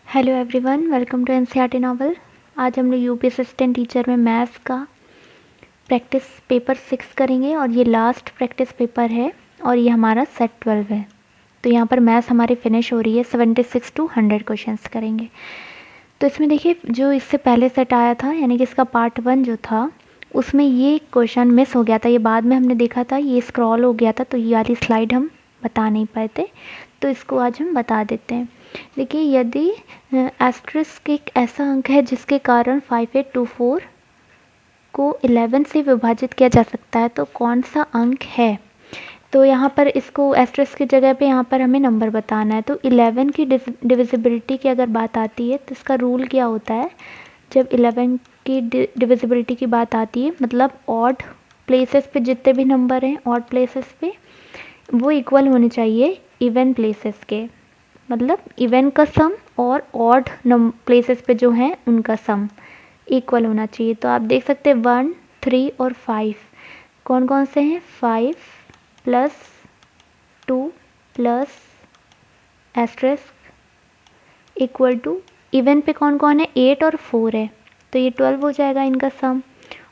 Hello everyone, welcome to NCERT novel. आज हम लोग यूपी असिस्टेंट टीचर में मैथ्स का प्रैक्टिस पेपर 6 करेंगे और ये लास्ट प्रैक्टिस पेपर है और ये हमारा सेट 12 है। तो यहाँ पर मैथ्स हमारी फिनिश हो रही है। 76 to 100 क्वेश्चंस करेंगे। तो इसमें देखिए, जो इससे पहले सेट आया था यानी कि इसका पार्ट 1 जो था उसमें ये क्वेश्चन मिस हो गया था। ये बाद में हमने देखा था, ये स्क्रॉल हो गया था, तो ये वाली स्लाइड हम बता नहीं पाए थे, तो इसको आज हम बता देते हैं। देखिए, यदि एस्ट्रिस्क एक ऐसा अंक है जिसके कारण 5824 को 11 से विभाजित किया जा सकता है, तो कौन सा अंक है। तो यहाँ पर इसको एस्ट्रिस्क की जगह पे यहाँ पर हमें नंबर बताना है। तो 11 की डिविजिबिलिटी की अगर बात आती है तो इसका रूल क्या होता है। जब 11 की डिविजिबिलिटी की बात आती है, मतलब ऑड प्लेसेस पे जितने भी नंबर हैं ऑड प्लेसेस पे, वो इक्वल होने चाहिए इवन प्लेसेस के। मतलब इवन का सम और ऑड प्लेसेस पे जो हैं उनका सम इक्वल होना चाहिए। तो आप देख सकते हैं 1, 3 और 5 कौन कौन से हैं। 5 plus 2 plus asterisk equal to even पे कौन कौन है, 8 और 4 है, तो ये 12 हो जाएगा इनका सम।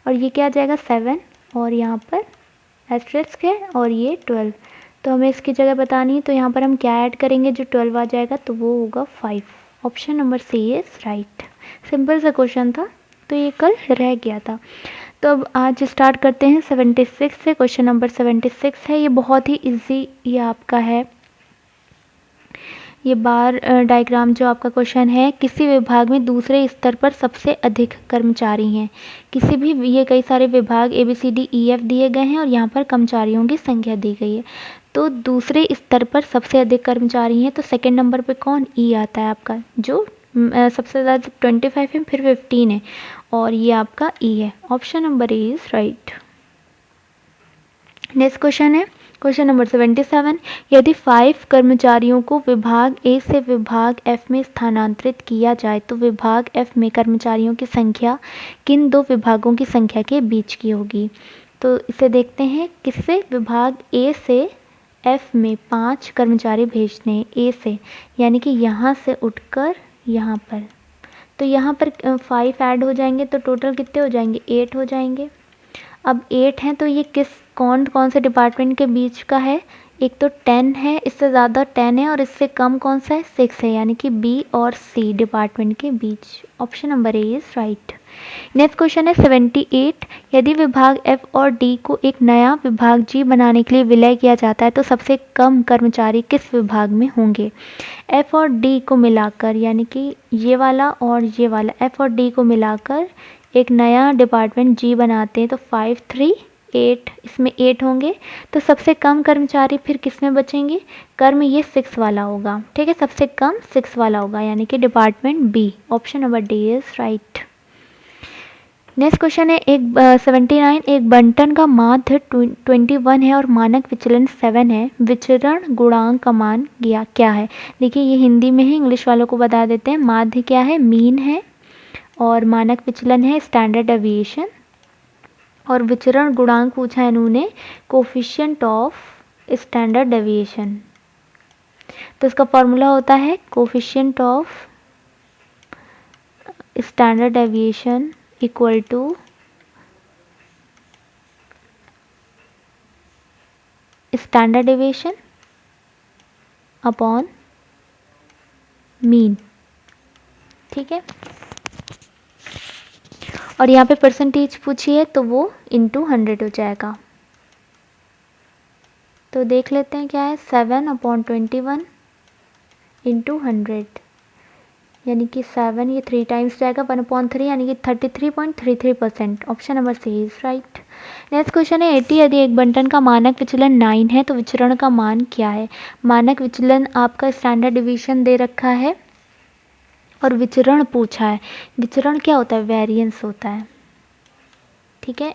और ये क्या आ जाएगा 7, और यहाँ पर एस्ट्रिस्क है और ये 12, तो हमें इसकी जगह बतानी है। तो यहाँ पर हम क्या ऐड करेंगे, जो 12 आ जाएगा तो वो होगा 5। Option number C is right. Simple सा क्वेश्चन था, तो ये कल रह गया था। तो अब आज स्टार्ट करते हैं 76 से। क्वेश्चन नंबर 76 है, ये बहुत ही इजी ये आपका है। ये बार डायग्राम जो आपका क्वेश्चन है, किसी विभाग में दूसरे स्तर पर सबसे अधिक कर्मचारी हैं। किसी भी, ये कई सारे विभाग ABCDEF दिए गए हैं और यहाँ पर कर्मचारियों की संख्या दी गई है। तो दूसरे स्तर पर सबसे अधिक कर्मचारी हैं, तो सेकंड नंबर पे कौन, ई आता है आपका, जो सबसे ज़्यादा 25 है, फिर 15 है, और ये आपका ई है। Option number A is right. Next question है क्वेश्चन नंबर 77। यदि 5 कर्मचारियों को विभाग ए से विभाग एफ में स्थानांतरित किया जाए तो विभाग एफ में कर्मचारियों की संख्या किन दो विभागों की संख्या के बीच की होगी। तो इसे देखते हैं, किससे, विभाग ए से एफ में 5 कर्मचारी भेजने हैं ए से, यानी कि यहाँ से उठकर यहाँ पर, तो यहाँ पर 5 ऐड हो जाएंगे तो टोटल कितने हो जाएंगे, 8 हो जाएंगे। अब 8 हैं तो ये किस कौन कौन से डिपार्टमेंट के बीच का है। एक तो 10 है, इससे ज़्यादा 10 है, और इससे कम कौन सा है, 6 है, यानी कि बी और सी डिपार्टमेंट के बीच। Option number A is right. Next question है 78। यदि विभाग एफ और डी को एक नया विभाग जी बनाने के लिए विलय किया जाता है तो सबसे कम कर्मचारी किस विभाग में होंगे। एफ और डी को मिलाकर, यानी कि ये वाला और ये वाला, एफ और डी को मिलाकर एक नया डिपार्टमेंट जी बनाते हैं, तो 5, 3, 8, इसमें 8 होंगे, तो सबसे कम कर्मचारी फिर किस में बचेंगे, कर्म ये 6 वाला होगा। ठीक है, सबसे कम 6 वाला होगा, यानी कि department B. Option number D is right. Next question है 79। एक बंटन का माध्य 21 है और मानक विचलन 7 है, विचरण गुणांक का मान क्या है। देखिए, ये हिंदी में है, इंग्लिश वालों को बता देते हैं। माध्य क्या है, मीन है, और मानक विचलन है स्टैंडर्ड डेविएशन, और विचरण गुणांक पूछा है इन्होंने, कोफिशिएंट ऑफ स्टैंडर्ड डेविएशन। तो इसका फॉर्मूला होता है coefficient of standard deviation equal to standard deviation upon mean. ठीक है, और यहाँ पे परसेंटेज पूछी है तो वो इंटू 100 हो जाएगा। तो देख लेते हैं क्या है, 7/21 इंटू 100, यानी कि 7, ये 3 टाइम्स जाएगा, 1/3, यानी कि 33.33%। Option number C is right. Next question है 80। यदि एक बंटन का मानक विचलन 9 है तो विचरण का मान क्या है। मानक विचलन आपका स्टैंडर्ड डिवीजन दे रखा है और विचरण पूछा है। विचरण क्या होता है, वेरिएंस होता है। ठीक है,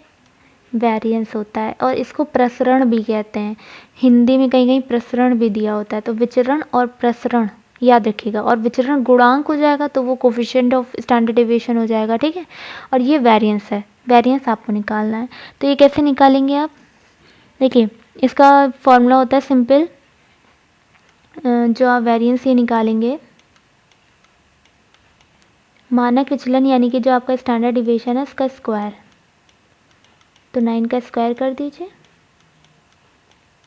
वेरिएंस होता है, और इसको प्रसरण भी कहते हैं। हिंदी में कहीं कहीं प्रसरण भी दिया होता है। तो विचरण और प्रसरण याद रखिएगा, और विचरण गुणांक हो जाएगा तो वो कोफिशिएंट ऑफ स्टैंडर्ड डेविएशन हो जाएगा। ठीक है, और ये वेरिएंस है, वेरिएंस आपको निकालना है। तो ये कैसे निकालेंगे आप, देखिए इसका फॉर्मूला होता है सिंपल, जो आप वेरिएंस ये निकालेंगे, मानक विचलन यानी कि जो आपका स्टैंडर्ड डिविएशन है उसका स्क्वायर, तो 9 का स्क्वायर कर दीजिए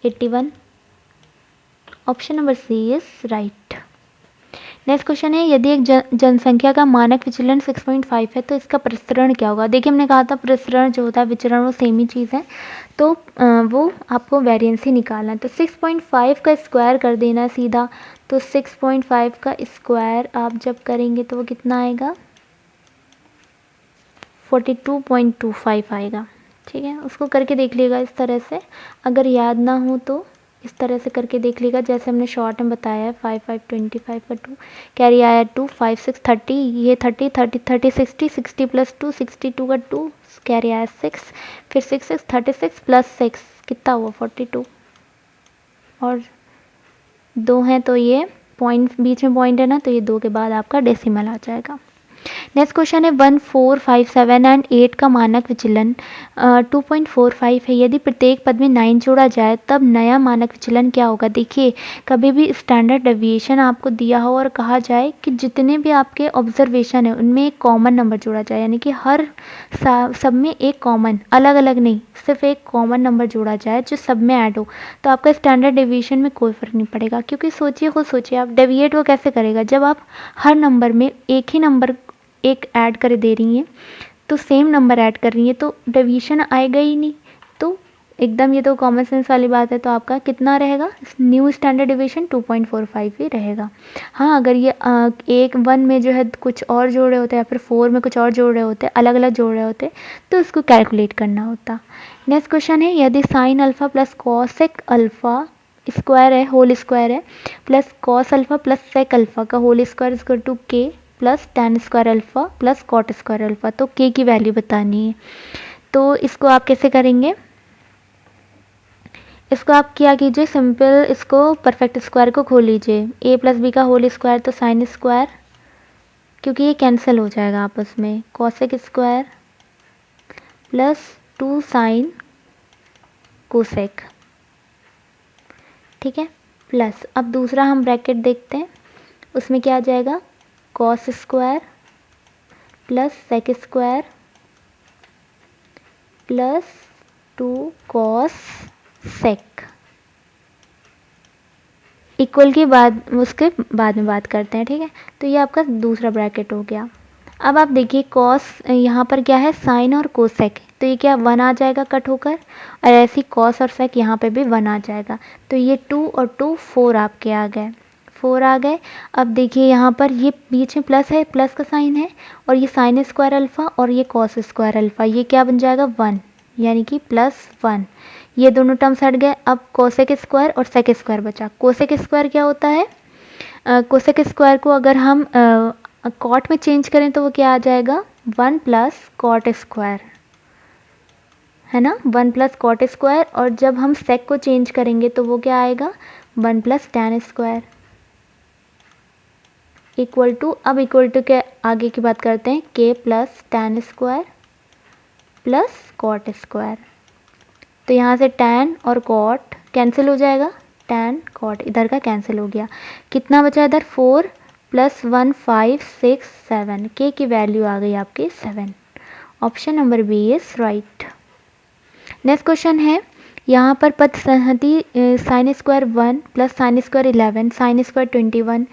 81। Option number C is right. Next question है, यदि एक जनसंख्या का मानक विचलन 6.5 है तो इसका प्रसरण क्या होगा। देखिए हमने कहा था प्रसरण जो होता है विचरण वो सेम ही चीज़ है, तो वो आपको वेरिएंस ही निकालना है। तो 6.5 का स्क्वायर कर देना सीधा, तो 6.5 का स्क्वायर आप जब करेंगे तो वो कितना आएगा 42.25 आएगा। ठीक है, उसको करके देख लीजिएगा इस तरह से, अगर याद ना हो तो इस तरह से करके देख लीजिएगा जैसे हमने शॉर्ट में बताया है। 5 5 25 का 2 कैरी आया 2, 5 6 30, ये 30 30 30 60, 60 प्लस 2 62 का 2 कैरी आया 6, फिर 6 6 36 प्लस 6 कितना हुआ 42, और 2 हैं तो ये पॉइंट बीच में पॉइंट है ना, तो ये 2 के बाद आपका डेसिमल आ जाएगा। नेक्स्ट क्वेश्चन है 1 4 5 7 एंड 8 का मानक विचलन 2.45 है। यदि प्रत्येक पद में 9 जोड़ा जाए तब नया मानक विचलन क्या होगा। देखिए कभी भी स्टैंडर्ड डेविएशन आपको दिया हो और कहा जाए कि जितने भी आपके ऑब्जर्वेशन है उनमें एक कॉमन नंबर जोड़ा जाए, यानी कि हर सब में एक कॉमन, अलग अलग नहीं, सिर्फ एक कॉमन नंबर जोड़ा जाए जो सब में ऐड हो, तो आपका स्टैंडर्ड डेविएशन में कोई फ़र्क नहीं पड़ेगा। क्योंकि सोचिए खुद सोचिए आप डेविएट वो कैसे करेगा, जब आप हर नंबर में एक ही नंबर एक ऐड कर दे रही हैं, तो सेम नंबर ऐड कर रही हैं तो डेविएशन आएगा ही नहीं, तो एकदम ये तो कॉमन सेंस वाली बात है। तो आपका कितना रहेगा न्यू स्टैंडर्ड डेविएशन 2.45 ही रहेगा। हाँ अगर ये एक 1 में जो है कुछ और जोड़ रहे होते हैं या फिर 4 में कुछ और जोड़ रहे होते, अलग अलग जोड़ रहे होते, तो इसको कैलकुलेट करना होता। नेक्स्ट क्वेश्चन है, यदि sine alpha plus cosec alpha square है, होल स्क्वायर है, plus cos alpha plus sec alpha का whole square equal to k plus tan square alpha plus cot square alpha, तो के की value बतानी है। तो इसको आप कैसे करेंगे, इसको आप क्या कीजिए सिंपल, इसको परफेक्ट स्क्वायर को खोल लीजिए, ए प्लस बी का होल स्क्वायर तो साइन स्क्वायर, क्योंकि ये कैंसिल हो जाएगा आपस में, cosec square plus 2 sine cosec. ठीक है, प्लस अब दूसरा हम ब्रैकेट देखते हैं, उसमें क्या आ जाएगा cos square plus sec square plus 2 cos sec, equal के बाद उसके बाद में बात करते हैं। ठीक है, तो ये आपका दूसरा ब्रैकेट हो गया। अब आप देखिए कॉस यहाँ पर क्या है साइन और कोसेक, तो ये क्या 1 आ जाएगा कट होकर, और ऐसी कॉस और सेक यहाँ पे भी 1 आ जाएगा, तो ये 2 और 2 4 आपके आ गए, 4 आ गए। अब देखिए यहाँ पर ये बीच में प्लस है, प्लस का साइन है, और ये साइन स्क्वायर अल्फा और ये कॉस स्क्वायर अल्फा, ये क्या बन जाएगा 1, यानी कि +1, ये दोनों टर्म्स हट गए। अब कोसेक स्क्वायर और सेक स्क्वायर बचा। कोसेक स्क्वायर क्या होता है, कोसेक स्क्वायर को अगर हम कॉट में चेंज करें तो वो क्या आ जाएगा 1 प्लस कॉट स्क्वायर, है ना, 1 प्लस कॉट स्क्वायर, और जब हम सेक को चेंज करेंगे तो वो क्या आएगा 1 plus tan square equal to, अब इक्वल टू के आगे की बात करते हैं, k plus tan square plus cot square, तो यहाँ से टैन और कॉट कैंसिल हो जाएगा, टैन कॉट इधर का कैंसिल हो गया, कितना बचा इधर 4 प्लस 1 5 6 7, के की वैल्यू आ गई आपकी 7। Option number B is right. Next question है, यहाँ पर पद संहति sine square 1 plus sine square 11 sine square 21,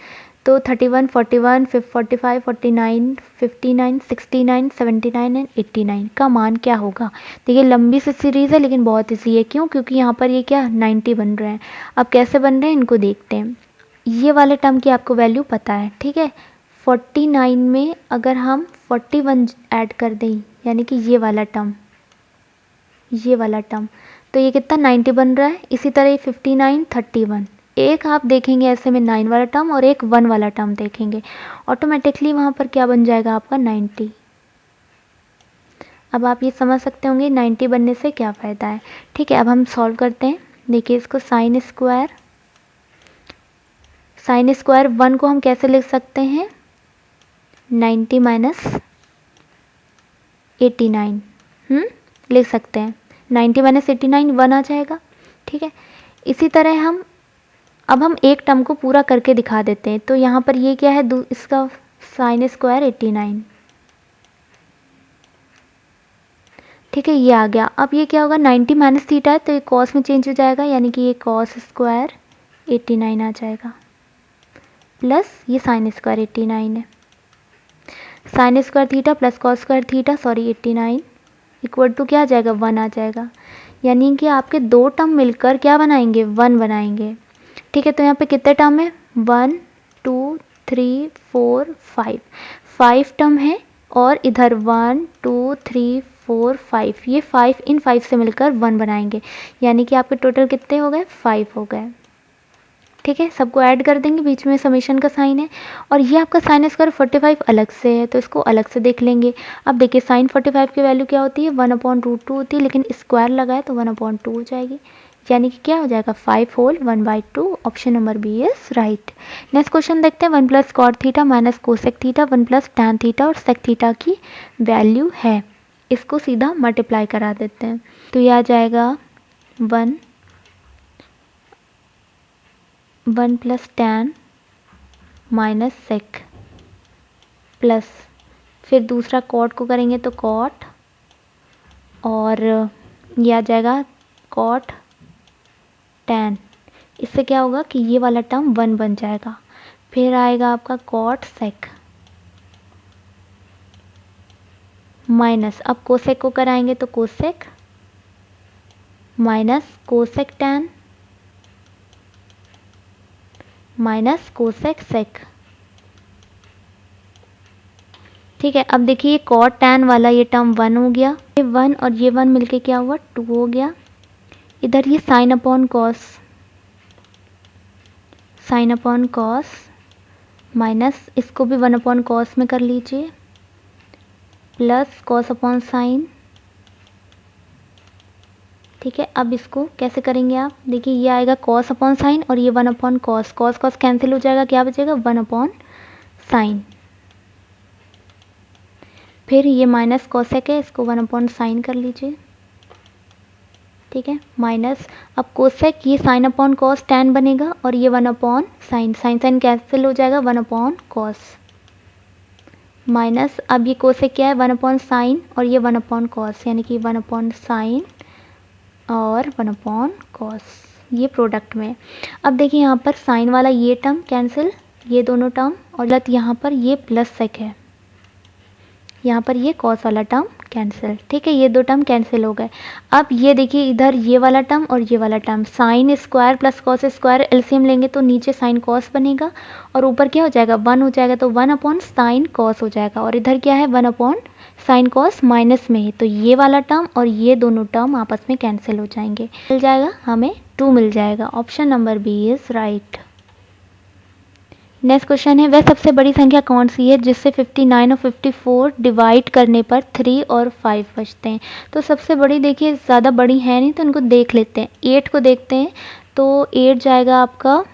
तो 31 41 45 49 59 69 79 एंड 89 का मान क्या होगा। देखिए लंबी सी सीरीज़ है लेकिन बहुत ईजी है, क्यों, क्योंकि यहाँ पर ये क्या 90 बन रहे हैं। अब कैसे बन रहे हैं इनको देखते हैं। ये वाले टर्म की आपको वैल्यू पता है, ठीक है, 49 में अगर हम 41 ऐड कर दें, यानी कि ये वाला टर्म, तो ये कितना 90 बन रहा है। इसी तरह ये 59 31, एक आप देखेंगे ऐसे में 9 वाला टर्म और एक 1 वाला टर्म देखेंगे, ऑटोमेटिकली वहाँ पर क्या बन जाएगा आपका 90। अब आप ये समझ सकते होंगे 90 बनने से क्या फ़ायदा है। ठीक है, अब हम सॉल्व करते हैं। देखिए इसको साइन स्क्वायर 1 को हम कैसे लिख सकते हैं 90 माइनस 89, लिख सकते हैं 90 माइनस 89 1 आ जाएगा। ठीक है, इसी तरह अब हम एक टर्म को पूरा करके दिखा देते हैं। तो यहाँ पर ये क्या है, इसका साइन स्क्वायर 89। ठीक है, ये आ गया। अब ये क्या होगा, 90 माइनस थीटा है तो ये कॉस में चेंज हो जाएगा, यानी कि ये कॉस स्क्वायर 89 आ जाएगा, प्लस ये साइन स्क्वायर 89 है। Sine square theta plus cos square theta, sorry 89 equal to क्या आ जाएगा, 1 आ जाएगा। यानी कि आपके दो टर्म मिलकर क्या बनाएंगे, 1 बनाएंगे। ठीक है, तो यहाँ पे कितने टर्म है, 1 2 3 4 5, 5 टर्म है, और इधर 1 2 3 4 5, ये 5 इन 5 से मिलकर 1 बनाएंगे, यानी कि आपके टोटल कितने हो गए, 5 हो गए। ठीक है, सबको ऐड कर देंगे, बीच में समेशन का साइन है, और ये आपका साइन स्क्वायर 45 अलग से है तो इसको अलग से देख लेंगे। अब देखिए साइन 45 की वैल्यू क्या होती है, 1/√2 होती है, लेकिन स्क्वायर लगा है तो 1/2 हो जाएगी, यानी कि क्या हो जाएगा, 5 whole 1/2। Option number B is right. Next question देखते हैं, 1 plus cot theta minus cosec theta 1 plus tan theta और सेक थीटा की वैल्यू है। इसको सीधा मल्टीप्लाई करा देते हैं, तो ये आ जाएगा 1 plus tan minus sec plus, फिर दूसरा कॉट को करेंगे तो कॉट, और ये आ जाएगा कॉट टैन। इससे क्या होगा कि ये वाला टर्म 1 बन जाएगा। फिर आएगा आपका कॉट सेक माइनस, अब कोसेक को कराएंगे तो cosec minus cosec tan minus cosec sec. ठीक है, अब देखिए कॉट टैन वाला ये टर्म 1 हो गया, ये 1 और ये 1 मिलके क्या हुआ, 2 हो गया। इधर ये साइन अपॉन कॉस माइनस, इसको भी 1/cos में कर लीजिए, प्लस कॉस अपॉन साइन। ठीक है, अब इसको कैसे करेंगे आप, देखिए ये आएगा कॉस अपॉन साइन और ये 1/cos, कॉस कॉस कैंसिल हो जाएगा, क्या बचेगा, 1/sin। फिर ये माइनस कॉसेक है, इसको 1/sin कर लीजिए। ठीक है, माइनस, अब कोसेक ये साइन अपॉन कॉस टैन बनेगा, और ये 1/sin, साइन कैंसिल हो जाएगा, 1/cos माइनस, अब ये कोसेक क्या है, 1/sin और ये 1/cos, यानी कि 1/sin और 1/cos, ये प्रोडक्ट में। अब देखिए यहाँ पर साइन वाला ये टर्म कैंसिल, ये दोनों टर्म, और यहाँ पर ये प्लस सेक है, यहाँ पर ये कॉस वाला टर्म कैंसिल। ठीक है, ये दो टर्म कैंसिल हो गए। अब ये देखिए इधर ये वाला टर्म और ये वाला term, sine square plus cos square LCM लेंगे तो नीचे साइन कॉस बनेगा, और ऊपर क्या हो जाएगा, 1 हो जाएगा, तो 1/sin कॉस हो जाएगा, और इधर क्या है, 1/sin कॉस माइनस में है, तो ये वाला टर्म और ये दोनों टर्म आपस में कैंसिल हो जाएंगे, मिल जाएगा हमें 2 मिल जाएगा। Option number B is right. Next question है, वह सबसे बड़ी संख्या कौन सी है जिससे 59 और 54 डिवाइड करने पर 3 और 5 बचते हैं। तो सबसे बड़ी देखिए ज़्यादा बड़ी है नहीं, तो इनको देख लेते हैं। 8 को देखते हैं, तो 8 जाएगा आपका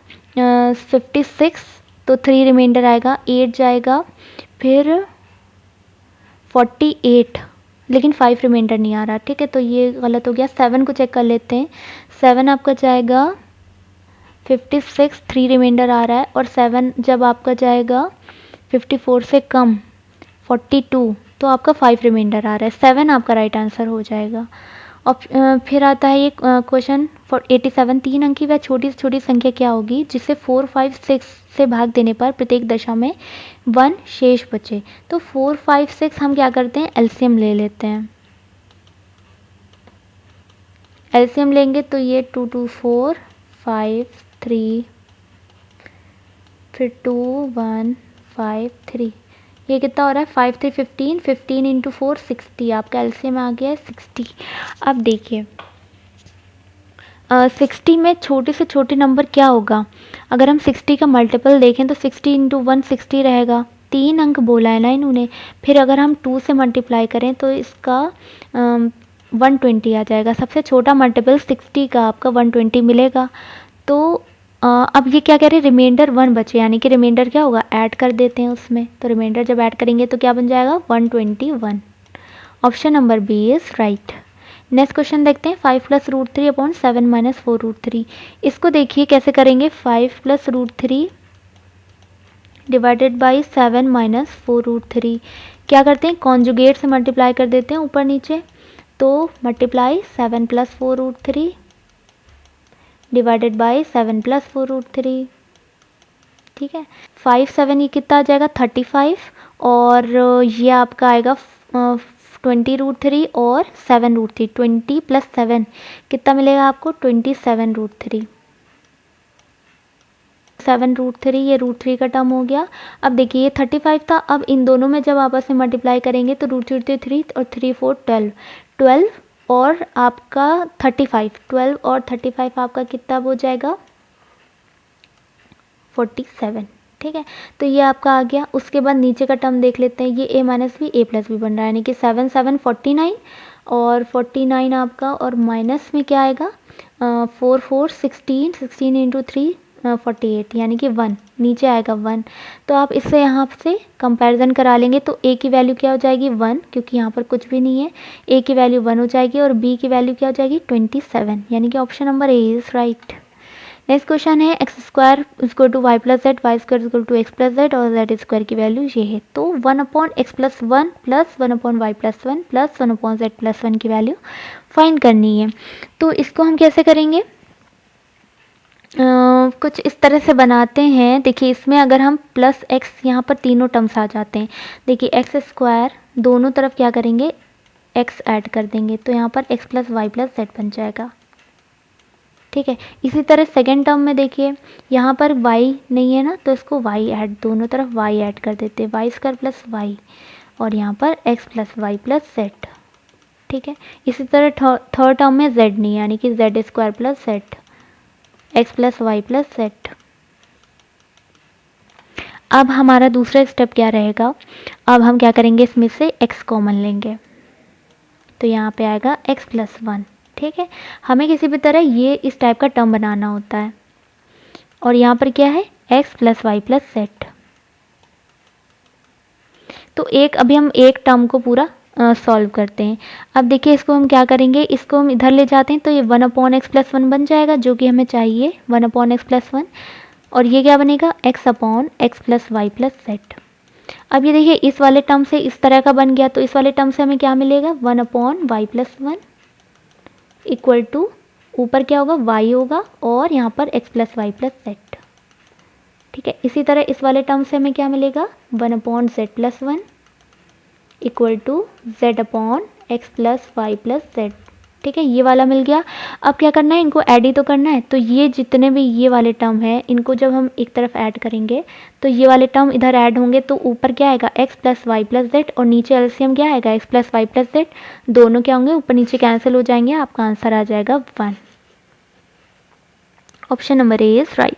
56, तो 3 रिमाइंडर आएगा, 8 जाएगा, फिर 48, लेकिन 5 रिमाइंडर नहीं आ रहा। ठीक है, तो ये गलत हो गया। 7 को चेक कर लेते हैं, 7 आपका जाएगा 56, 3 रिमाइंडर आ रहा है, और 7 जब आपका जाएगा 54 से कम 42, तो आपका 5 रिमाइंडर आ रहा है, 7 आपका राइट आंसर हो जाएगा। और फिर आता है ये क्वेश्चन 87, 3 अंक की वह छोटी से छोटी संख्या क्या होगी जिसे 4, 5, 6 से भाग देने पर प्रत्येक दशा में 1 शेष बचे। तो 4, 5, 6 हम क्या करते हैं, एलसीएम ले लेते हैं। एलसीएम लेंगे तो ये 2, 2, 4, 5, 3, फिर 2, 1, 5, 3, ये कितना हो रहा है, 5, 3, 15, 15 इंटू 4 60, आपका एलसीएम आ गया है 60। अब देखिए 60 में छोटे से छोटे नंबर क्या होगा, अगर हम 60 का मल्टीपल देखें तो 60 इंटू 1 60 रहेगा, 3 अंक बोला है ना इन्होंने। फिर अगर हम 2 से मल्टीप्लाई करें तो इसका 120 आ जाएगा, सबसे छोटा मल्टीपल 60 का आपका 120 मिलेगा। तो अब ये क्या कह रहे हैं, रिमाइंडर 1 बचे, यानी कि रिमाइंडर क्या होगा, ऐड कर देते हैं उसमें, तो रिमाइंडर जब ऐड करेंगे तो क्या बन जाएगा, 121। Option number B is right. Next question देखते हैं, 5 plus root 3 upon 7 minus 4 root 3। इसको देखिए कैसे करेंगे, 5 plus root 3 divided by 7 minus 4√3। क्या करते हैं, कॉन्जुगेट से मल्टीप्लाई कर देते हैं ऊपर नीचे, तो multiply 7 plus 4√3 divided by 7 plus 4√3। ठीक है, 5 7 ये कितना आ जाएगा 35, और ये आपका आएगा 20√3 और 7√3। 20 प्लस 7 कितना मिलेगा आपको 27√3। 7√3 ये √3 का टर्म हो गया। अब देखिए ये 35 था, अब इन दोनों में जब आपस में मल्टीप्लाई करेंगे तो √3 3 और 3 4 12, 12 और आपका 35, 12 और 35 आपका कितना हो जाएगा 47। ठीक है, तो ये आपका आ गया। उसके बाद नीचे का टर्म देख लेते हैं, ये a minus B A plus B बन रहा है, यानी कि 7 7 49 और 49 आपका, और माइनस में क्या आएगा 4 4 16, 16 इंटू 3 48, यानी कि 1 नीचे आएगा 1। तो आप इससे यहाँ से कंपैरिजन करा लेंगे तो a की वैल्यू क्या हो जाएगी 1, क्योंकि यहाँ पर कुछ भी नहीं है, a की वैल्यू 1 हो जाएगी, और b की वैल्यू क्या हो जाएगी 27, यानी कि option number A is right. Next question है X square equal to Y plus Z, Y square equal to X plus Z, और जेड स्क्वायर की वैल्यू ये है। तो 1/x plus 1 plus 1/y plus 1 plus 1/z plus 1 की value find करनी है। तो इसको हम कैसे करेंगे, कुछ इस तरह से बनाते हैं। देखिए इसमें अगर हम प्लस एक्स, यहाँ पर तीनों टर्म्स आ जाते हैं। देखिए एक्स स्क्वायर दोनों तरफ क्या करेंगे एक्स ऐड कर देंगे, तो यहाँ पर x plus y plus z बन जाएगा। ठीक है, इसी तरह सेकेंड टर्म में देखिए यहाँ पर y नहीं है ना, तो इसको y ऐड, दोनों तरफ y ऐड कर देते हैं, वाई स्क्वायर प्लस वाई, और यहाँ पर x plus y plus z. ठीक है, इसी तरह थर्ड टर्म में z नहीं है, यानी कि z square plus z, x plus y plus z. अब हमारा दूसरा स्टेप क्या रहेगा, अब हम क्या करेंगे इसमें से x कॉमन लेंगे, तो यहाँ पे आएगा x प्लस 1। ठीक है, हमें किसी भी तरह ये इस टाइप का टर्म बनाना होता है, और यहाँ पर क्या है x plus y plus z. तो अभी हम एक टर्म को पूरा सॉल्व करते हैं। अब देखिए इसको हम क्या करेंगे, इसको हम इधर ले जाते हैं, तो ये 1/x प्लस 1 बन जाएगा, जो कि हमें चाहिए 1/x प्लस 1, और ये क्या बनेगा x/x plus y plus z. अब ये देखिए इस वाले टर्म से इस तरह का बन गया, तो इस वाले टर्म से हमें क्या मिलेगा 1/y प्लस 1 इक्वल टू ऊपर क्या होगा y होगा, और यहाँ पर x plus y plus z. ठीक है, इसी तरह इस वाले टर्म से हमें क्या मिलेगा 1/z plus 1 equal to z/x plus y plus z. ठीक है, ये वाला मिल गया। अब क्या करना है, इनको ऐड ही तो करना है, तो ये जितने भी ये वाले टर्म है इनको जब हम एक तरफ ऐड करेंगे तो ये वाले टर्म इधर ऐड होंगे, तो ऊपर क्या आएगा x plus y plus Z, और नीचे एलसीएम क्या आएगा x plus y plus z, दोनों क्या होंगे ऊपर नीचे कैंसिल हो जाएंगे, आपका आंसर आ जाएगा 1। Option number A is right.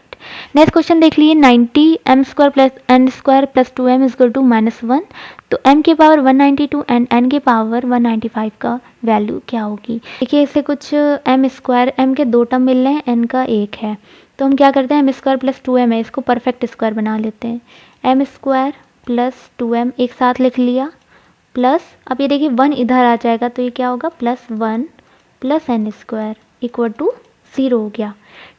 Next question देख लीजिए, 90 m square plus n square plus 2m equal to -1, तो m की पावर 192 एंड n की पावर 195 का वैल्यू क्या होगी। देखिए इससे कुछ m स्क्वायर, m के दो टर्म मिल रहे हैं, n का एक है, तो हम क्या करते हैं m स्क्वायर प्लस 2m है, इसको परफेक्ट स्क्वायर बना लेते हैं, m स्क्वायर प्लस 2m एक साथ लिख लिया, प्लस अब ये देखिए 1 इधर आ जाएगा, तो ये क्या होगा +1 plus n square equal to 0 हो गया।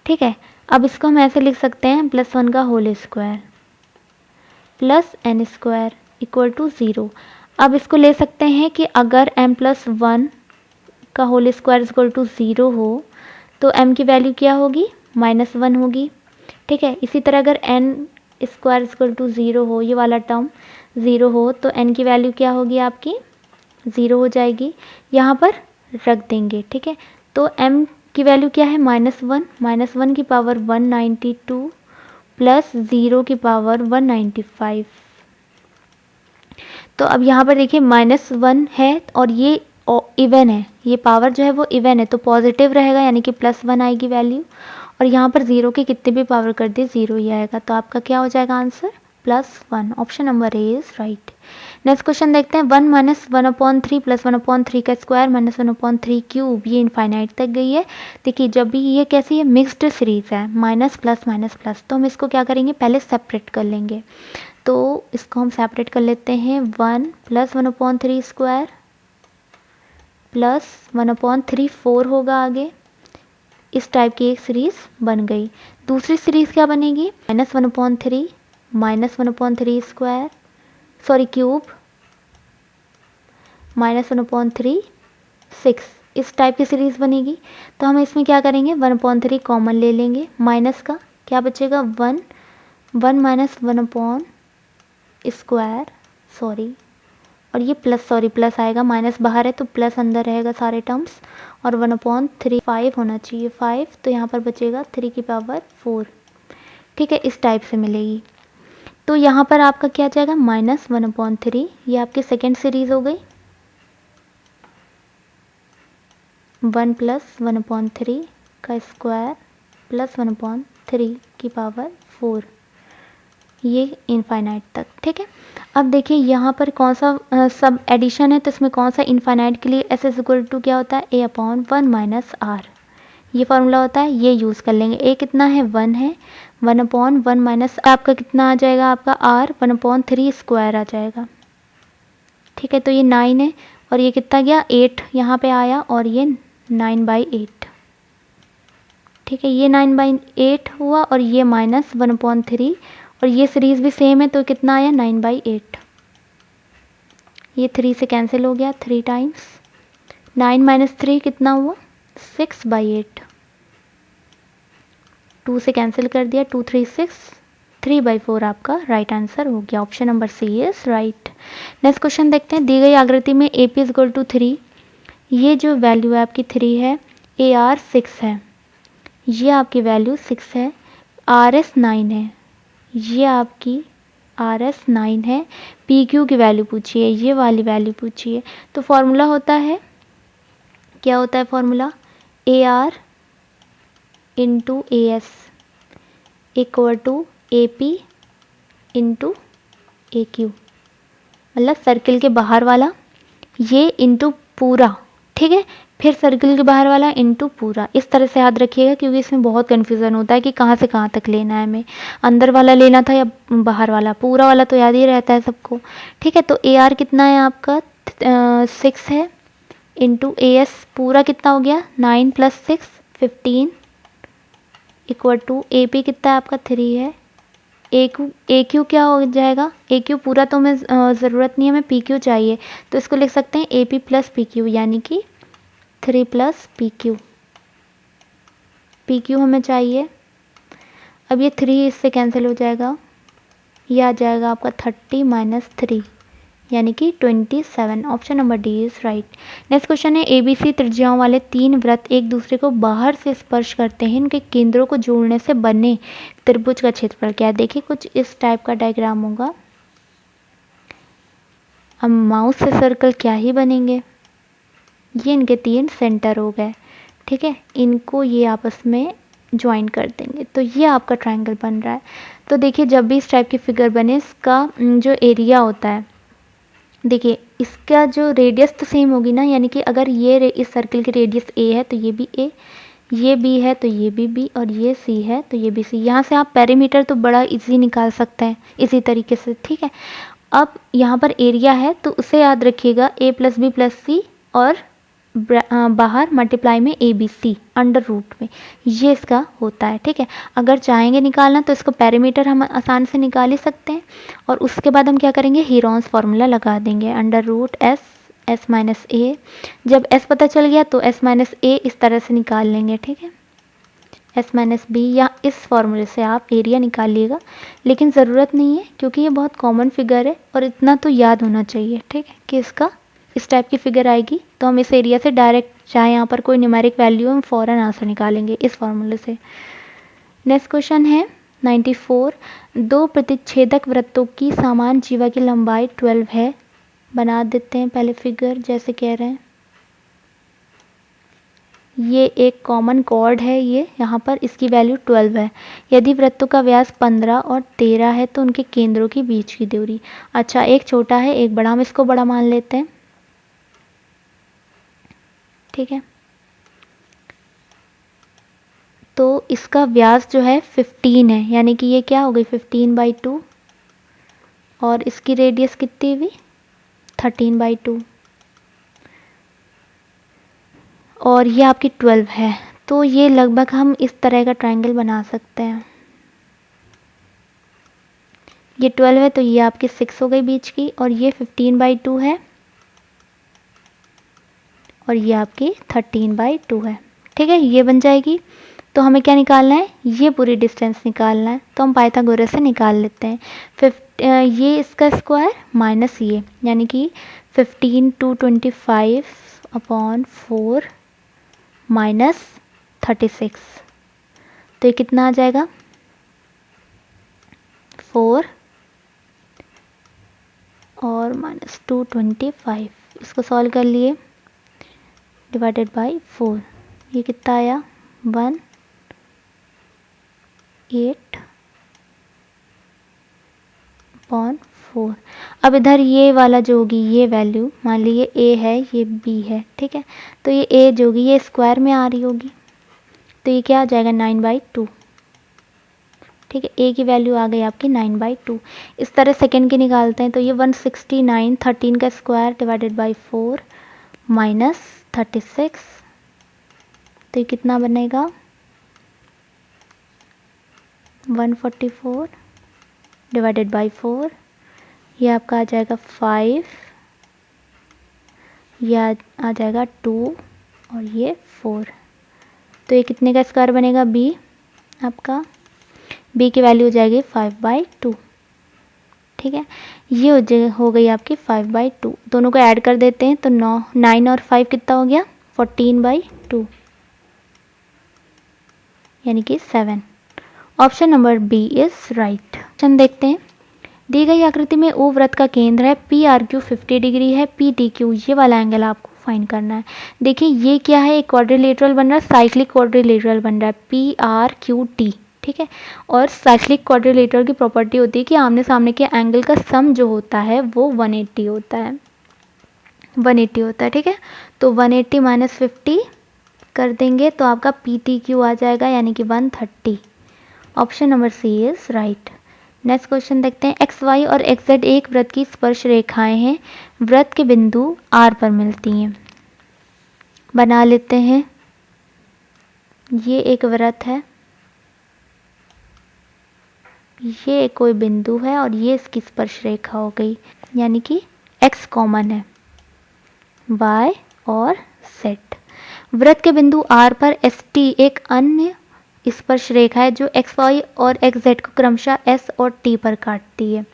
ठीक है, अब इसको हम ऐसे लिख सकते हैं +1 का whole square plus n square equal to 0। अब इसको ले सकते हैं कि अगर m प्लस 1 का होल स्क्वायर इक्वल टू 0 हो तो m की वैल्यू क्या होगी -1 होगी। ठीक है, इसी तरह अगर n स्क्वायर इक्वल टू 0 हो, ये वाला टर्म 0 हो, तो n की वैल्यू क्या होगी आपकी 0 हो जाएगी, यहाँ पर रख देंगे। ठीक है, तो m की वैल्यू क्या है -1, -1 की पावर 192 प्लस 0 की पावर 195। तो अब यहाँ पर देखिए -1 है और ये इवन है, ये पावर जो है वो इवन है, तो पॉजिटिव रहेगा, यानी कि +1 आएगी वैल्यू, और यहाँ पर 0 की कितने भी पावर कर दे 0 ही आएगा, तो आपका क्या हो जाएगा answer +1। Option number A is right. Next question देखते हैं, 1 माइनस 1/3 प्लस 1/3 का स्क्वायर माइनस 1/3 क्यूब, ये इनफाइनाइट तक गई है। देखिए जब भी ये कैसी है मिक्स्ड सीरीज है, माइनस प्लस माइनस प्लस, तो हम इसको क्या करेंगे पहले सेपरेट कर लेंगे, तो इसको हम सेपरेट कर लेते हैं 1 प्लस 1/3 स्क्वायर प्लस 1/3 4 होगा आगे, इस टाइप की एक सीरीज़ बन गई। दूसरी सीरीज़ क्या बनेगी -1/3 -1/3 स्क्वायर, सॉरी क्यूब, -1/3 6, इस टाइप की सीरीज़ बनेगी। तो हम इसमें क्या करेंगे, 1/3 कॉमन ले लेंगे, माइनस का क्या बचेगा 1, 1 - 1 स्क्वायर, सॉरी, और ये प्लस, सॉरी प्लस आएगा, माइनस बाहर है तो प्लस अंदर रहेगा सारे टर्म्स, और 1/3 5 होना चाहिए, 5, तो यहाँ पर बचेगा 3 की पावर 4। ठीक है, इस टाइप से मिलेगी। तो यहाँ पर आपका क्या जाएगा, -1/3, ये आपकी सेकेंड सीरीज हो गई, 1 + 1/3 का स्क्वायर प्लस 1/3 की पावर 4, ये इनफाइनाइट तक। ठीक है, अब देखिए यहाँ पर कौन सा सब एडिशन है, तो इसमें कौन सा इनफाइनाइट के लिए s = क्या होता है, a/1 - r, ये फार्मूला होता है, ये यूज़ कर लेंगे। a कितना है, 1 है, 1/1 - आपका कितना आ जाएगा, आपका r 1/3 स्क्वायर आ जाएगा। ठीक है, तो ये 9 है, और ये कितना गया 8 यहाँ पे आया, और ये 9/8। ठीक है, ये 9/8 हुआ, और ये -1/3, और ये सीरीज़ भी सेम है, तो कितना आया 9/8, ये 3 से कैंसिल हो गया, 3 टाइम्स 9 - 3 कितना हुआ 6/8, 2 से कैंसिल कर दिया, 2 3 6, 3/4 आपका राइट आंसर हो गया। Option number C is right. Next question देखते हैं, दी गई आकृति में AP = 3, ये जो वैल्यू है आपकी 3 है, AR 6 है, ये आपकी वैल्यू 6 है, RS 9 है, ये आपकी RS 9 है, PQ की वैल्यू पूछिए, ये वाली वैल्यू पूछिए। तो फॉर्मूला होता है, क्या होता है formula, AR × AS = AP × AQ, मतलब सर्किल के बाहर वाला ये इंटू पूरा, ठीक है, फिर सर्किल के बाहर वाला इंटू पूरा, इस तरह से याद रखिएगा, क्योंकि इसमें बहुत कन्फ्यूज़न होता है कि कहाँ से कहाँ तक लेना है, हमें अंदर वाला लेना था या बाहर वाला, पूरा वाला तो याद ही रहता है सबको। ठीक है, तो AR कितना है आपका 6 है, इंटू AS पूरा कितना हो गया 9 + 6 15 = AP कितना है आपका 3 है, AQ क्या हो जाएगा, AQ पूरा तो हमें ज़रूरत नहीं है, हमें PQ चाहिए, तो इसको लिख सकते हैं AP + PQ, यानी कि 3 + PQ, PQ हमें चाहिए। अब ये 3 इससे कैंसिल हो जाएगा, ये आ जाएगा आपका 30 - 3, यानी कि 27। Option number D is right. Next question है, ABC त्रिज्याओं वाले 3 वृत्त एक दूसरे को बाहर से स्पर्श करते हैं, उनके केंद्रों को जोड़ने से बने त्रिभुज का क्षेत्रफल क्या है। देखिए कुछ इस टाइप का डायग्राम होगा, अब माउस से सर्कल क्या ही बनेंगे, ये इनके 3 सेंटर हो गए। ठीक है, इनको ये आपस में ज्वाइन कर देंगे, तो ये आपका ट्रायंगल बन रहा है। तो देखिए जब भी इस टाइप की फिगर बने, इसका जो एरिया होता है, देखिए इसका जो रेडियस तो सेम होगी ना, यानी कि अगर ये इस सर्कल की रेडियस A है तो ये भी A, ये B है तो ये भी B, और ये C है तो ये भी C। यहाँ से आप पेरीमीटर तो बड़ा इजी निकाल सकते हैं इसी तरीके से। ठीक है, अब यहाँ पर एरिया है तो उसे याद रखिएगा A + B + C, और बाहर मल्टीप्लाई में ABC अंडर रूट में, ये इसका होता है। ठीक है, अगर चाहेंगे निकालना तो इसको पेरीमीटर हम आसान से निकाल ही सकते हैं, और उसके बाद हम क्या करेंगे, हीरोन्स फार्मूला लगा देंगे, √S S - A, जब S पता चल गया तो S - A इस तरह से निकाल लेंगे। ठीक है, S - B, या इस फार्मूले से आप एरिया निकालिएगा, लेकिन ज़रूरत नहीं है क्योंकि ये बहुत कॉमन फिगर है, और इतना तो याद होना चाहिए। ठीक है, कि इसका इस टाइप की फिगर आएगी तो हम इस एरिया से डायरेक्ट, चाहे यहाँ पर कोई न्यूमेरिक वैल्यू हम फ़ौरन आंसर निकालेंगे इस फार्मूले से। नेक्स्ट क्वेश्चन है 94, 2 प्रतिच्छेदक वृत्तों की समान जीवा की लंबाई 12 है। बना देते हैं पहले फिगर, जैसे कह रहे हैं, ये एक कॉमन कॉर्ड है, ये यहाँ पर इसकी वैल्यू 12 है। यदि वृत्तों का व्यास 15 और 13 है तो उनके केंद्रों के बीच की दूरी, अच्छा एक छोटा है एक बड़ा, हम इसको बड़ा मान लेते हैं। ठीक है, तो इसका व्यास जो है 15 है, यानी कि ये क्या हो गई 15/2, और इसकी रेडियस कितनी हुई 13/2, और ये आपकी 12 है। तो ये लगभग हम इस तरह का ट्रायंगल बना सकते हैं। ये 12 है तो ये आपकी 6 हो गई बीच की, और ये 15/2 है और ये आपकी 13/2 है। ठीक है, ये बन जाएगी। तो हमें क्या निकालना है, ये पूरी डिस्टेंस निकालना है, तो हम पाइथागोरस से निकाल लेते हैं। ये इसका स्क्वायर माइनस ये, यानी कि 15 to 25/4 माइनस 36, तो ये कितना आ जाएगा 4 और माइनस 225, इसको सॉल्व कर लिए, डिवाइडेड बाई 4, ये कितना आया 18/4। अब इधर ये वाला जो होगी ये वैल्यू, मान लीजिए ए है ये बी है, ठीक है, तो ये ए जो होगी ये स्क्वायर में आ रही होगी, तो ये क्या आ जाएगा 9/2। ठीक है, ए की वैल्यू आ गई आपकी 9/2। इस तरह सेकेंड की निकालते हैं, तो ये 169 13 का स्क्वायर डिवाइडेड बाई 4 माइनस 36, तो ये कितना बनेगा 144 डिवाइडेड बाई 4, ये आपका आ जाएगा 5, ये आ जाएगा 2 और ये 4, तो ये कितने का स्क्वायर बनेगा बी आपका, बी की वैल्यू हो जाएगी 5/2। ठीक है, ये हो गई आपकी 5/2, दोनों को ऐड कर देते हैं तो 9 और 5 कितना हो गया 14/2, यानी कि 7। Option number B is right. Question देखते हैं, दी गई आकृति में ओ वृत्त का केंद्र है, पी आर क्यू 50 डिग्री है, पी डी क्यू ये वाला एंगल आपको फाइंड करना है। देखिए ये क्या है, एक क्वाड्रिलेटरल बन रहा है, साइक्लिक क्वाड्रिलेटरल बन रहा है, पी आर क्यू टी। ठीक है, और साइक्लिक क्वाड्रिलेटरल की प्रॉपर्टी होती है कि आमने सामने के एंगल का सम जो होता है वो 180 होता है, 180 होता है। ठीक है, तो 180 माइनस 50 कर देंगे तो आपका पी टी क्यू आ जाएगा, यानी कि 130। Option number C is right. Next question देखते हैं, एक्स वाई और एक्स जेड एक वृत्त की स्पर्श रेखाएं हैं, वृत्त के बिंदु आर पर मिलती हैं। बना लेते हैं, ये एक वृत्त है, ये कोई बिंदु है और ये इसकी स्पर्श रेखा हो गई, यानी कि एक्स कॉमन है, वाई और जेड। वृत्त के बिंदु आर पर एस टी एक अन्य स्पर्श रेखा है जो एक्स वाई और एक्स जेड को क्रमशः एस और टी पर काटती है।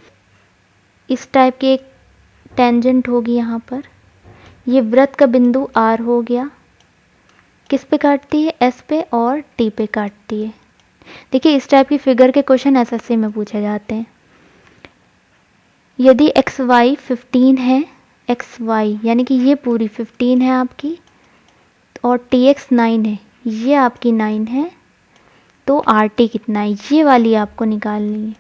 इस टाइप की एक टेंजेंट होगी यहाँ पर, ये वृत्त का बिंदु आर हो गया, किस पे काटती है एस पे और टी पे काटती है। देखिए इस टाइप की फिगर के क्वेश्चन एसएससी में पूछे जाते हैं। यदि एक्स वाई 15 है, एक्स वाई यानी कि ये पूरी 15 है आपकी, और टी एक्स 9 है, ये आपकी 9 है, तो आर टी कितना है ये वाली आपको निकालनी है।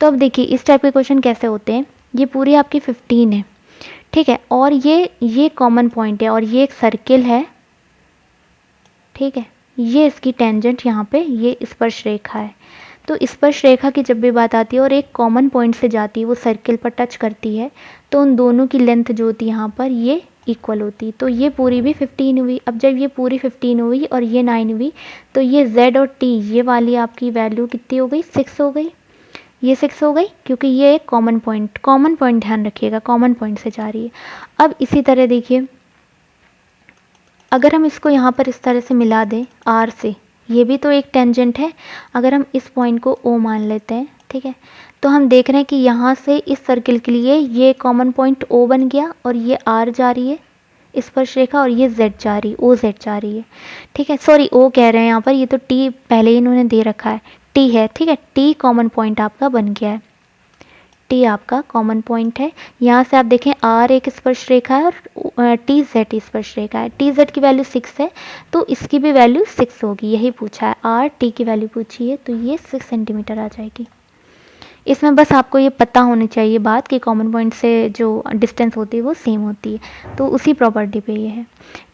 तो अब देखिए इस टाइप के क्वेश्चन कैसे होते हैं, ये पूरी आपकी 15 है, ठीक है, और ये कॉमन पॉइंट है और ये एक सर्किल है, ठीक है, ये इसकी टेंजेंट यहाँ पे ये स्पर्श रेखा है। तो स्पर्श रेखा की जब भी बात आती है और एक कॉमन पॉइंट से जाती है, वो सर्किल पर टच करती है, तो उन दोनों की लेंथ जो होती है यहाँ पर ये इक्वल होती है। तो ये पूरी भी 15 हुई। अब जब ये पूरी 15 हुई और ये 9 हुई, तो ये z और t ये वाली आपकी वैल्यू कितनी हो गई 6 हो गई, ये 6 हो गई, क्योंकि ये एक कॉमन पॉइंट ध्यान रखिएगा, कॉमन पॉइंट से जा रही है। अब इसी तरह देखिए, अगर हम इसको यहाँ पर इस तरह से मिला दें r से, ये भी तो एक टेंजेंट है, अगर हम इस पॉइंट को o मान लेते हैं, ठीक है, तो हम देख रहे हैं कि यहाँ से इस सर्किल के लिए ये कॉमन पॉइंट o बन गया और ये r जा रही है स्पर्श रेखा, और ये z जा रही है, o z जा रही है, ठीक है, सॉरी o कह रहे हैं यहाँ पर, ये तो t पहले ही इन्होंने दे रखा है, t है, ठीक है, t कॉमन पॉइंट आपका बन गया है, टी आपका कॉमन पॉइंट है। यहाँ से आप देखें आर एक स्पर्श रेखा है और टी जेड स्पर्श रेखा है, टी जेड की वैल्यू 6 है, तो इसकी भी वैल्यू 6 होगी, यही पूछा है, आर टी की वैल्यू पूछी है, तो ये 6 सेंटीमीटर आ जाएगी। इसमें बस आपको ये पता होनी चाहिए बात कि कॉमन पॉइंट से जो डिस्टेंस होती है वो सेम होती है, तो उसी प्रॉपर्टी पे ये है।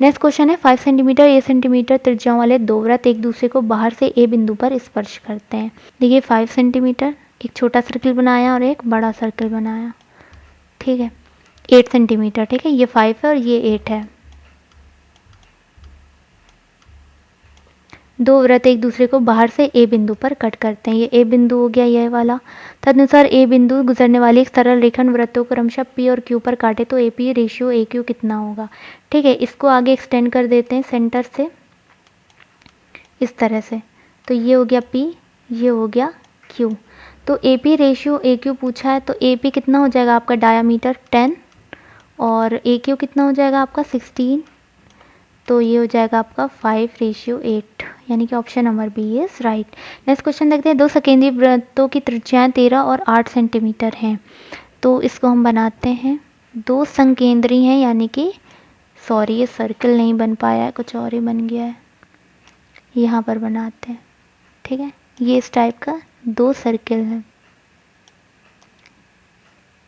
नेक्स्ट क्वेश्चन है, 5 सेंटीमीटर ए सेंटीमीटर त्रिज्या वाले दो वृत्त एक दूसरे को बाहर से ए बिंदु पर स्पर्श करते हैं। देखिए 5 सेंटीमीटर, एक छोटा सर्किल बनाया और एक बड़ा सर्किल बनाया, ठीक है, 8 सेंटीमीटर, ठीक है, ये 5 है और ये 8 है। दो वृत्त एक दूसरे को बाहर से ए बिंदु पर कट करते हैं। ये ए बिंदु हो गया यह वाला। तदनुसार ए बिंदु गुजरने वाली एक सरल रेखंड वृत्तों को क्रमशः पी और क्यू पर काटे तो A P ratio A Q कितना होगा। ठीक है, इसको आगे एक्सटेंड कर देते हैं सेंटर से इस तरह से। तो ये हो गया पी, ये हो गया क्यू। तो A P ratio A Q पूछा है, तो ए पी कितना हो जाएगा आपका डायामीटर 10 और ए क्यू कितना हो जाएगा आपका 16। तो ये हो जाएगा आपका 5:8, यानी कि option number B is right. Next question देखते हैं। दो सकेंद्रीय वृत्तों की त्रिज्याएं 13 और 8 सेंटीमीटर हैं। तो इसको हम बनाते हैं। दो संकेंद्री हैं, यानी कि सॉरी ये सर्कल नहीं बन पाया है, कुछ और ही बन गया है। यहाँ पर बनाते हैं। ठीक है, ये इस टाइप का दो सर्कल है,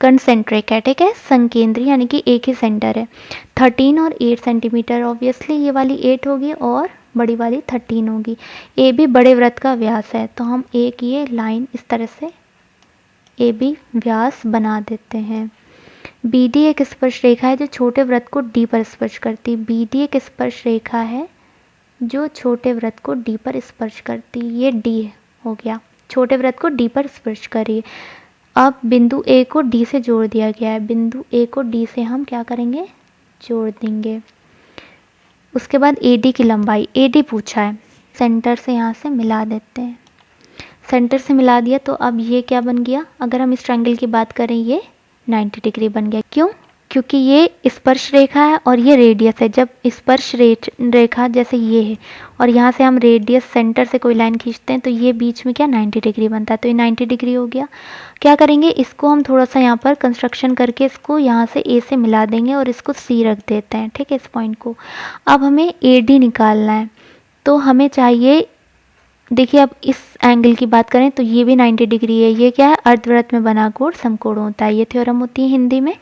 कंसेंट्रिक है। ठीक है, संकेंद्री यानी कि एक ही सेंटर है। 13 और 8 सेंटीमीटर, ऑब्वियसली ये वाली 8 होगी और बड़ी वाली 13 होगी। ए बी बड़े वृत्त का व्यास है, तो हम एक ये लाइन इस तरह से ए बी व्यास बना देते हैं। बी डी एक स्पर्श रेखा है जो छोटे वृत्त को डी पर स्पर्श करती। बी डी एक स्पर्श रेखा है जो छोटे वृत्त को डी पर स्पर्श करती। ये डी हो गया, छोटे वृत्त को डी पर स्पर्श करिए। अब बिंदु ए को डी से जोड़ दिया गया है। बिंदु ए को डी से हम क्या करेंगे, जोड़ देंगे। उसके बाद ए डी की लंबाई, ए डी पूछा है, सेंटर से यहाँ से मिला देते हैं। सेंटर से मिला दिया तो अब ये क्या बन गया, अगर हम इस ट्रायंगल की बात करें ये 90 डिग्री बन गया। क्यों, क्योंकि ये स्पर्श रेखा है और ये रेडियस है। जब स्पर्श रेखा जैसे ये है और यहाँ से हम रेडियस सेंटर से कोई लाइन खींचते हैं तो ये बीच में क्या 90 डिग्री बनता है, तो ये 90 डिग्री हो गया। क्या करेंगे, इसको हम थोड़ा सा यहाँ पर कंस्ट्रक्शन करके इसको यहाँ से ए से मिला देंगे और इसको सी रख देते हैं। ठीक है, इस पॉइंट को। अब हमें ए डी निकालना है, तो हमें चाहिए, देखिए अब इस एंगल की बात करें तो ये भी 90 डिग्री है। ये क्या है, अर्धवृत्त में बना कोण समकोण होता है, ये थ्योरम होती है हिंदी में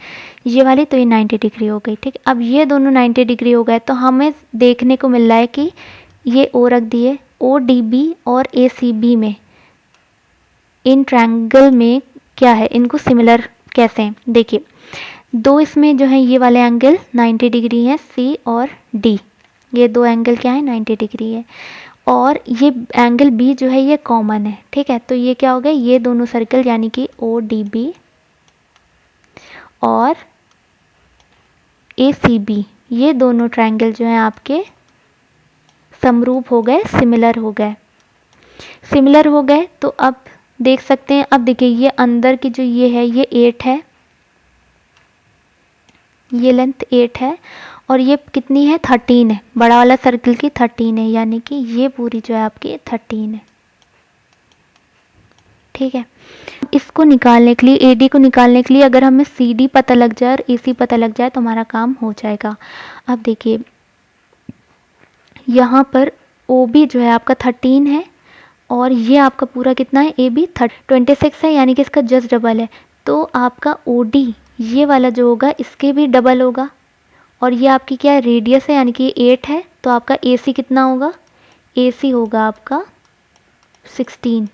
ये वाली। तो ये 90 डिग्री हो गई। ठीक, अब ये दोनों 90 डिग्री हो गए तो हमें देखने को मिल रहा है कि ये ओ रख दिए, ओ डी बी और ए सी बी में, इन ट्रायंगल में क्या है, इनको सिमिलर कैसे हैं, देखिए दो इसमें जो है ये वाले एंगल 90 डिग्री है, सी और डी, ये दो एंगल क्या है 90 डिग्री है। और ये एंगल बी जो है ये कॉमन है। ठीक है, तो ये क्या हो गया, ये दोनों सर्कल यानी कि ओ डी बी और ए सी बी, ये दोनों ट्रायंगल जो हैं आपके समरूप हो गए, सिमिलर हो गए। सिमिलर हो गए तो अब देख सकते हैं, अब देखिए ये अंदर की जो ये है ये 8 है, ये लेंथ 8 है और ये कितनी है 13 है, बड़ा वाला सर्कल की 13 है, यानी कि ये पूरी जो है आपकी 13 है। ठीक है, इसको निकालने के लिए, एडी को निकालने के लिए अगर हमें सी पता लग जाए और एसी पता लग जाए तो हमारा काम हो जाएगा। अब देखिए यहाँ पर ओ बी जो है आपका 13 है और ये आपका पूरा कितना है, ए बी 26 है, यानी कि इसका जस्ट डबल है। तो आपका ओ डी ये वाला जो होगा इसके भी डबल होगा और ये आपकी क्या है रेडियस है, यानी कि 8 है, तो आपका ए सी कितना होगा, ए सी होगा आपका 16।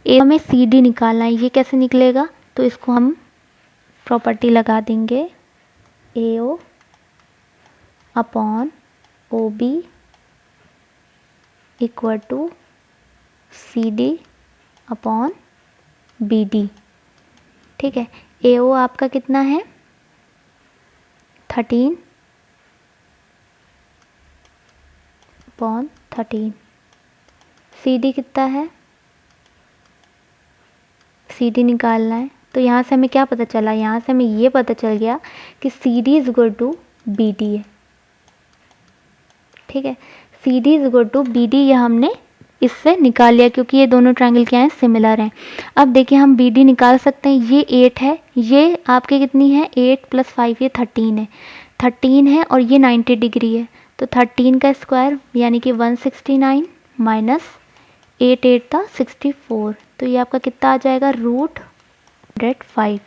हमें सी डी निकालना है, ये कैसे निकलेगा, तो इसको हम प्रॉपर्टी लगा देंगे, A O upon O B equal to C D upon B D. ठीक है, ए ओ आपका कितना है 13 अपॉन 13, सी डी कितना है, सी डी निकालना है। तो यहाँ से हमें क्या पता चला, यहाँ से हमें ये पता चल गया कि C D is equal to B D है। ठीक है, C D is equal to B D, यह हमने इससे निकाल लिया क्योंकि ये दोनों ट्रायंगल क्या हैं सिमिलर हैं। अब देखिए हम बी डी निकाल सकते हैं, ये 8 है, ये आपके कितनी है 8 + 5 ये 13 है, 13 है और ये 90 डिग्री है, तो 13 का स्क्वायर यानी कि 169 माइनस 8 8 था 64, तो ये आपका कितना आ जाएगा √105।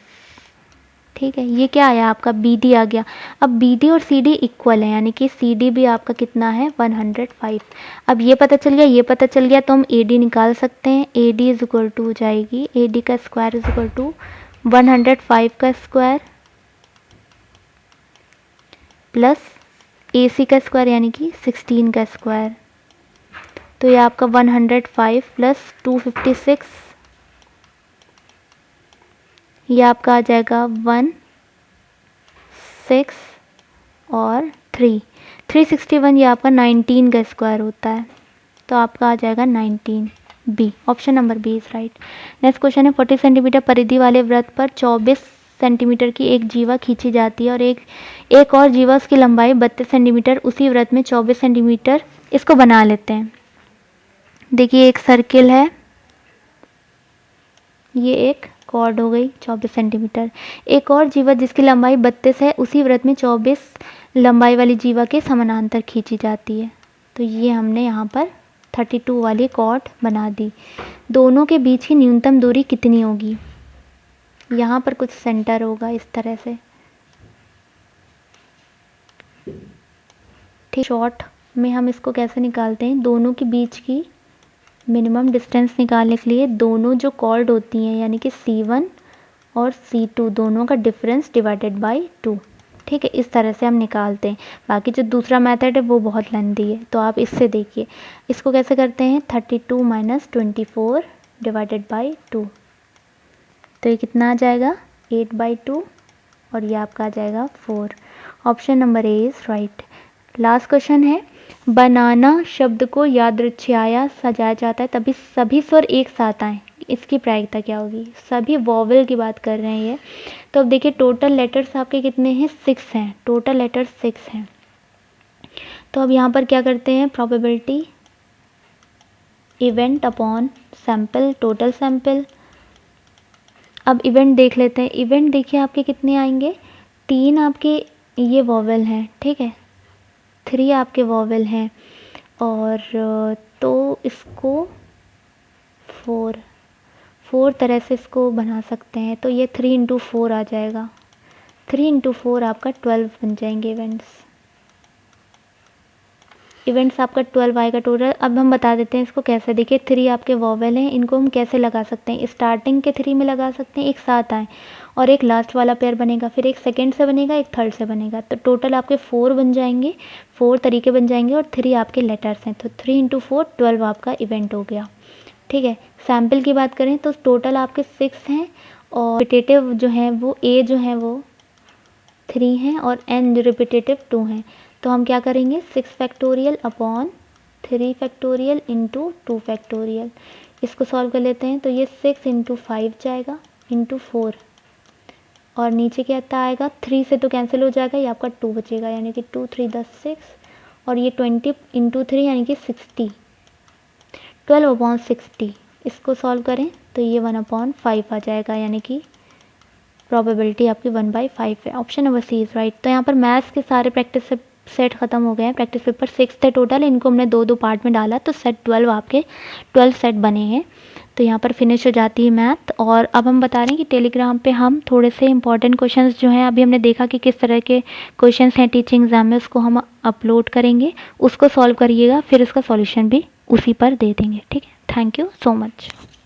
ठीक है, ये क्या आया आपका बी डी आ गया। अब बी डी और सी डी इक्वल है, यानी कि सी डी भी आपका कितना है 105। अब ये पता चल गया, ये पता चल गया, तो हम ए डी निकाल सकते हैं। A D is equal to हो जाएगी, ए डी का स्क्वायर इज इक्वल टू 105 का स्क्वायर प्लस ए सी का स्क्वायर यानी कि 16 का स्क्वायर। तो ये आपका 105 प्लस 256, ये आपका आ जाएगा 1 6 और 361, ये आपका 19 का स्क्वायर होता है, तो आपका आ जाएगा 19। B, option number B is right. Next question है 40 सेंटीमीटर परिधि वाले वृत्त पर 24 सेंटीमीटर की एक जीवा खींची जाती है और एक और जीवा, उसकी लंबाई 32 सेंटीमीटर, उसी वृत्त में 24 सेंटीमीटर इसको बना लेते हैं। देखिए एक सर्किल है, ये एक कॉर्ड हो गई 24 सेंटीमीटर, एक और जीवा जिसकी लंबाई 32 है, उसी वृत्त में 24 लंबाई वाली जीवा के समानांतर खींची जाती है। तो ये हमने यहाँ पर 32 वाली कॉर्ड बना दी। दोनों के बीच की न्यूनतम दूरी कितनी होगी? यहाँ पर कुछ सेंटर होगा इस तरह से, ठीक। शॉर्ट में हम इसको कैसे निकालते हैं, दोनों के बीच की मिनिमम डिस्टेंस निकालने के लिए दोनों जो कॉर्ड होती हैं यानी कि C1 और C2 दोनों का डिफरेंस डिवाइडेड बाय 2, ठीक है, इस तरह से हम निकालते हैं। बाकी जो दूसरा मेथड है वो बहुत लेंथी है, तो आप इससे देखिए इसको कैसे करते हैं, 32 माइनस 24 डिवाइडेड बाय 2, तो ये कितना आ जाएगा 8/2 और ये आपका आ जाएगा 4। Option number A is right. Last question है, बनाना शब्द को यादृच्छिया सजाया जाता है तभी सभी स्वर एक साथ आए, इसकी प्रायिकता क्या होगी? सभी वॉवेल की बात कर रहे हैं ये। तो अब देखिए टोटल लेटर्स आपके कितने हैं, 6 हैं, टोटल लेटर्स 6 हैं। तो अब यहाँ पर क्या करते हैं, probability event upon sample, total sample. अब इवेंट देख लेते हैं। इवेंट देखिए आपके कितने आएंगे, 3 आपके ये वॉवेल हैं, ठीक है, 3 आपके वॉवेल हैं, और तो इसको 4 तरह से इसको बना सकते हैं। तो ये 3 × 4 आ जाएगा, 3 × 4 आपका 12 बन जाएंगे इवेंट्स आपका 12 आएगा टोटल। अब हम बता देते हैं इसको कैसे। देखिए 3 आपके वॉवेल हैं, इनको हम कैसे लगा सकते हैं, स्टार्टिंग के 3 में लगा सकते हैं, एक साथ आए, और एक लास्ट वाला पेयर बनेगा, फिर एक सेकंड से बनेगा, एक थर्ड से बनेगा, तो टोटल आपके 4 बन जाएंगे, 4 तरीके बन जाएंगे, और 3 आपके लेटर्स हैं, तो 3 × 4 12 आपका इवेंट हो गया, ठीक है। सैम्पल की बात करें तो टोटल आपके 6 हैं, और रिपीटेटिव जो हैं वो ए जो हैं वो 3 हैं, और एन जो रिपीटेटिव 2 हैं। तो हम क्या करेंगे, 6 factorial upon 3 factorial into 2 factorial, इसको सॉल्व कर लेते हैं। तो ये 6 × 5 जाएगा इंटू 4, और नीचे क्या आएगा, 3 से तो कैंसिल हो जाएगा, ये आपका 2 बचेगा, यानी कि 2 × 3 = 6, और ये 20 × 3 यानी कि 60, 12/60, इसको सॉल्व करें तो ये 1/5 आ जाएगा, यानी कि प्रोबेबिलिटी आपकी 1/5 है। Option number C is right. तो यहाँ पर मैथ्स के सारे प्रैक्टिस सेट ख़त्म हो गए हैं। प्रैक्टिस पेपर 6 थे टोटल, इनको हमने 2 पार्ट में डाला, तो सेट 12 आपके 12 सेट बने हैं। तो यहाँ पर फिनिश हो जाती है मैथ। और अब हम बता रहे हैं कि टेलीग्राम पे हम थोड़े से इंपॉर्टेंट क्वेश्चंस जो हैं, अभी हमने देखा कि किस तरह के क्वेश्चंस हैं टीचिंग एग्जाम में, उसको हम अपलोड करेंगे, उसको सॉल्व करिएगा, फिर उसका सॉल्यूशन भी उसी पर दे देंगे, ठीक है। Thank you so much.